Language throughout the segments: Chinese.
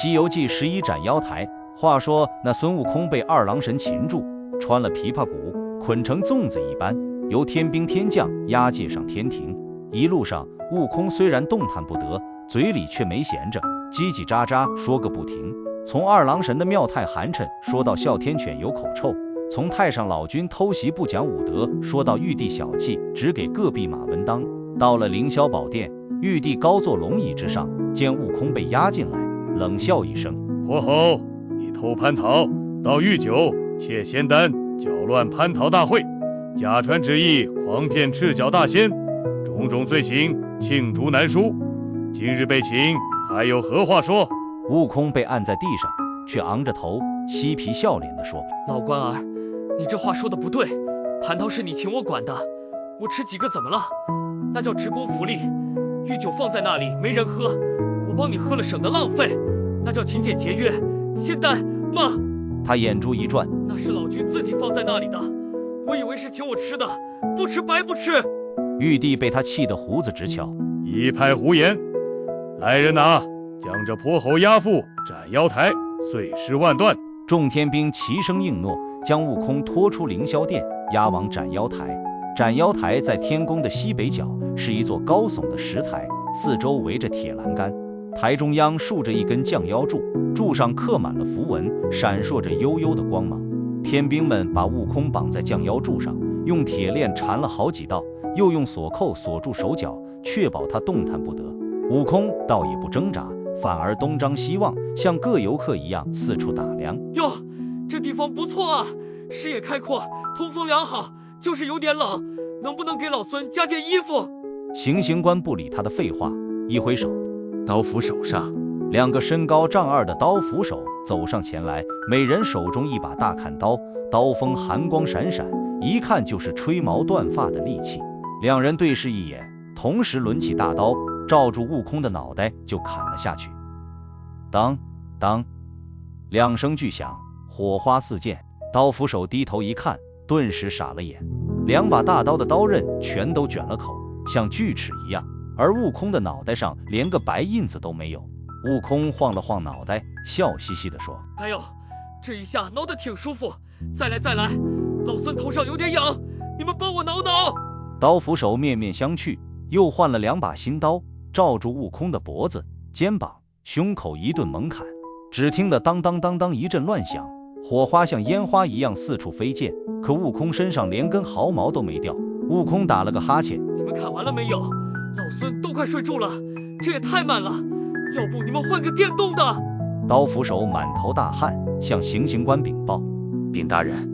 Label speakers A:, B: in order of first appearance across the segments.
A: 西游记11斩妖台。话说那孙悟空被二郎神擒住，穿了琵琶骨，捆成粽子一般，由天兵天将押解上天庭。一路上，悟空虽然动弹不得，嘴里却没闲着，叽叽喳喳说个不停。从二郎神的庙太寒碜说到哮天犬有口臭，从太上老君偷袭不讲武德说到玉帝小气只给各弼马文当。到了凌霄宝殿，玉帝高坐龙椅之上，见悟空被押进来，冷笑一声：
B: 泼猴，你偷蟠桃，盗御酒，窃仙丹，搅乱蟠桃大会，假传旨意，诓骗赤脚大仙，种种罪行，罄竹难书。今日被擒，还有何话说？
A: 悟空被按在地上，却昂着头，嬉皮笑脸地说：
C: 老官儿，你这话说的不对，蟠桃是你请我管的，我吃几个怎么了？那叫职工福利。御酒放在那里没人喝，我帮你喝了省得浪费，那叫勤俭节约。仙丹嘛，
A: 他眼珠一转，
C: 那是老君自己放在那里的，我以为是请我吃的，不吃白不吃。
A: 玉帝被他气得胡子直翘，
B: 一派胡言！来人呐，将这泼猴押赴斩妖台，碎尸万段。
A: 众天兵齐声应诺，将悟空拖出凌霄殿，押往斩妖台。斩妖台在天宫的西北角，是一座高耸的石台，四周围着铁栏杆，台中央竖着一根降妖柱，柱上刻满了符文，闪烁着幽幽的光芒。天兵们把悟空绑在降妖柱上，用铁链缠了好几道，又用锁扣锁住手脚，确保他动弹不得。悟空倒也不挣扎，反而东张西望，像各游客一样四处打量。
C: 哟，这地方不错啊，视野开阔，通风良好，就是有点冷，能不能给老孙加件衣服？
A: 行刑官不理他的废话，一挥手，
D: 刀斧手上。
A: 两个身高丈二的刀斧手走上前来，每人手中一把大砍刀，刀锋寒光闪闪，一看就是吹毛断发的利器。两人对视一眼，同时抡起大刀，照住悟空的脑袋就砍了下去。当当，两声巨响，火花四溅。刀斧手低头一看，顿时傻了眼，两把大刀的刀刃全都卷了口，像锯齿一样，而悟空的脑袋上连个白印子都没有。悟空晃了晃脑袋，笑嘻嘻地说：
C: 哎呦，这一下挠得挺舒服，再来再来，老孙头上有点痒，你们帮我挠挠。
A: 刀斧手面面相觑，又换了两把新刀，照住悟空的脖子、肩膀、胸口一顿猛砍。只听得当当当当一阵乱响，火花像烟花一样四处飞溅，可悟空身上连根毫毛都没掉。悟空打了个哈欠：
C: 你们砍完了没有？老孙都快睡住了，这也太慢了，要不你们换个电动的。
A: 刀斧手满头大汗，向行刑官禀报：
D: 禀大人，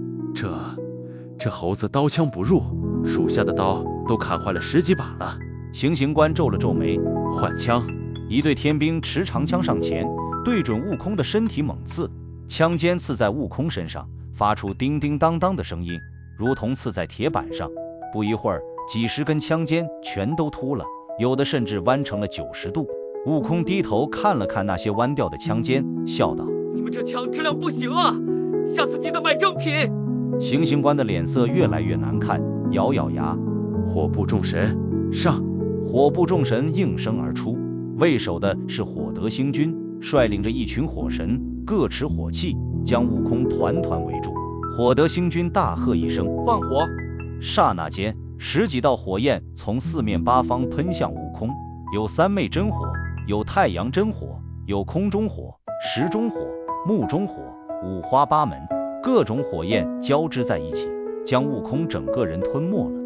D: 这猴子刀枪不入，属下的刀都砍坏了10几把了。
A: 行刑官皱了皱眉：
D: 换枪。
A: 一队天兵持长枪上前，对准悟空的身体猛刺，枪尖刺在悟空身上，发出叮叮当当的声音，如同刺在铁板上。不一会儿，几十根枪尖全都秃了，有的甚至弯成了90度。悟空低头看了看那些弯掉的枪尖，笑道：
C: 你们这枪质量不行啊，下次记得买正品。
A: 行刑官的脸色越来越难看，咬咬牙：
D: 火部众神上。
A: 火部众神应声而出，为首的是火德星君，率领着一群火神，各持火器，将悟空团团围住。火德星君大喝一声：
C: 放火！
A: 刹那间，10几道火焰从四面八方喷向悟空，有三昧真火，有太阳真火，有空中火、石中火、木中火，五花八门，各种火焰交织在一起，将悟空整个人吞没了。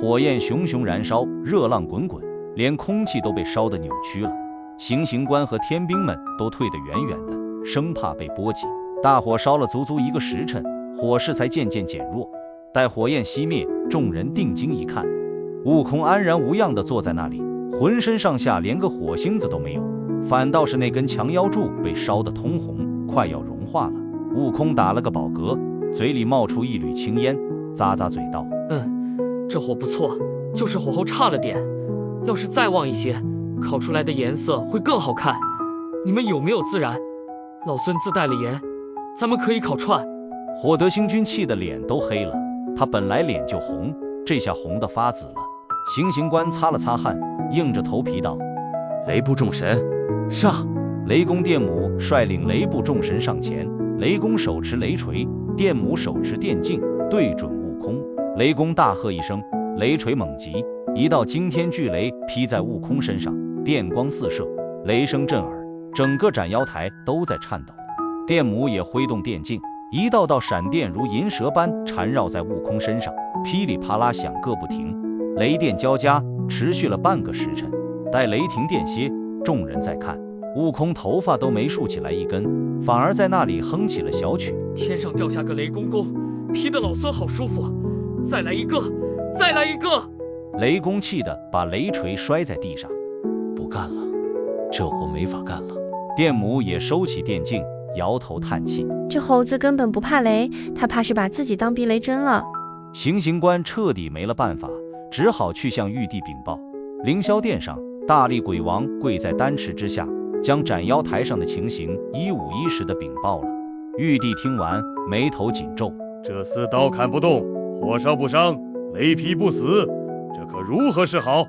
A: 火焰熊熊燃烧，热浪滚滚，连空气都被烧得扭曲了。行刑官和天兵们都退得远远的，生怕被波及。大火烧了足足1个时辰，火势才渐渐减弱。待火焰熄灭，众人定睛一看，悟空安然无恙地坐在那里，浑身上下连个火星子都没有，反倒是那根强腰柱被烧得通红，快要融化了。悟空打了个饱嗝，嘴里冒出一缕青烟，咂咂嘴道：
C: 这火不错，就是火候差了点，要是再旺一些，烤出来的颜色会更好看。你们有没有孜然？老孙自带了盐，咱们可以烤串。
A: 火德星君气得脸都黑了，他本来脸就红，这下红得发紫了。行刑官擦了擦汗，硬着头皮道：
D: 雷部众神上。
A: 雷公电母率领雷部众神上前，雷公手持雷锤，电母手持电镜，对准悟空。雷公大喝一声，雷锤猛击，一道惊天巨雷劈在悟空身上，电光四射，雷声震耳，整个斩妖台都在颤抖。电母也挥动电镜，一道道闪电如银蛇般缠绕在悟空身上，噼里啪啦响个不停，雷电交加，持续了半个时辰。待雷霆电歇，众人再看，悟空头发都没竖起来一根，反而在那里哼起了小曲。
C: 天上掉下个雷公公，劈得老孙好舒服，再来一个，再来一个！
A: 雷公气得把雷锤摔在地上，
D: 不干了，这活没法干了。
A: 电母也收起电镜，摇头叹气，
E: 这猴子根本不怕雷，他怕是把自己当避雷针了。
A: 行刑官彻底没了办法，只好去向玉帝禀报。凌霄殿上，大力鬼王跪在丹池之下，将斩妖台上的情形一五一十地禀报了。玉帝听完，眉头紧皱，
B: 这厮刀砍不动，火烧不伤，雷劈不死，这可如何是好？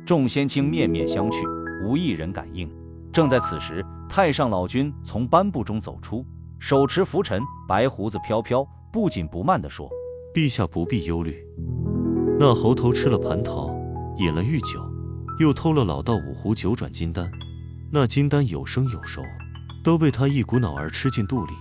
A: 众仙卿面面相觑，无一人敢应。正在此时，太上老君从颁布中走出，手持拂尘，白胡子飘飘，不紧不慢地说：
F: 陛下不必忧虑，那猴头吃了蟠桃，饮了御酒，又偷了老道5壶9转金丹，那金丹有生有熟，都被他一股脑儿吃进肚里，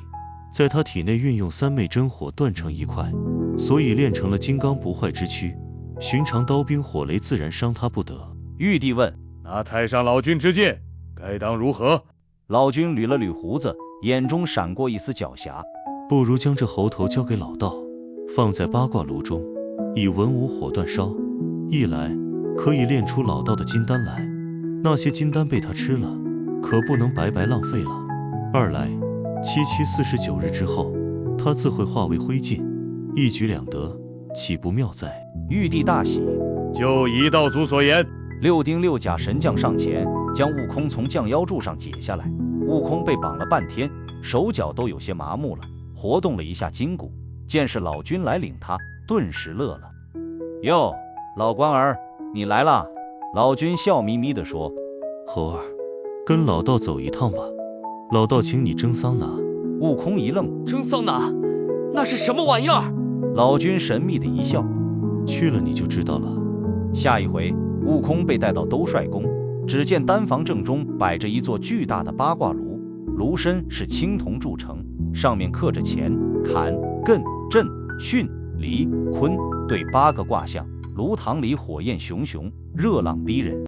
F: 在他体内运用3昧真火锻成一块，所以练成了金刚不坏之躯，寻常刀兵火雷自然伤他不得。
A: 玉帝问：
B: 拿太上老君之见，该当如何？
A: 老君捋了捋胡子，眼中闪过一丝狡黠，
F: 不如将这猴头交给老道，放在八卦炉中，以文武火锻烧，一来可以练出老道的金丹来，那些金丹被他吃了，可不能白白浪费了；二来749日之后，他自会化为灰烬，一举两得，岂不妙哉？
A: 玉帝大喜，
B: 就依道祖所言。
A: 6丁6甲神将上前，将悟空从降妖柱上解下来。悟空被绑了半天，手脚都有些麻木了，活动了一下筋骨，见是老君来领他，顿时乐了。哟，老官儿，你来了。老君笑眯眯地说：
F: 猴儿，跟老道走一趟吧，老道请你蒸桑拿。
A: 悟空一愣，
C: 蒸桑拿？那是什么玩意儿？
A: 老君神秘的一笑：
F: 去了你就知道了。
A: 下一回，悟空被带到兜率宫，只见丹房正中摆着一座巨大的八卦炉，炉身是青铜铸成，上面刻着乾、坎、艮、震、巽、离、坤对8个卦象。炉膛里火焰熊熊，热浪逼人。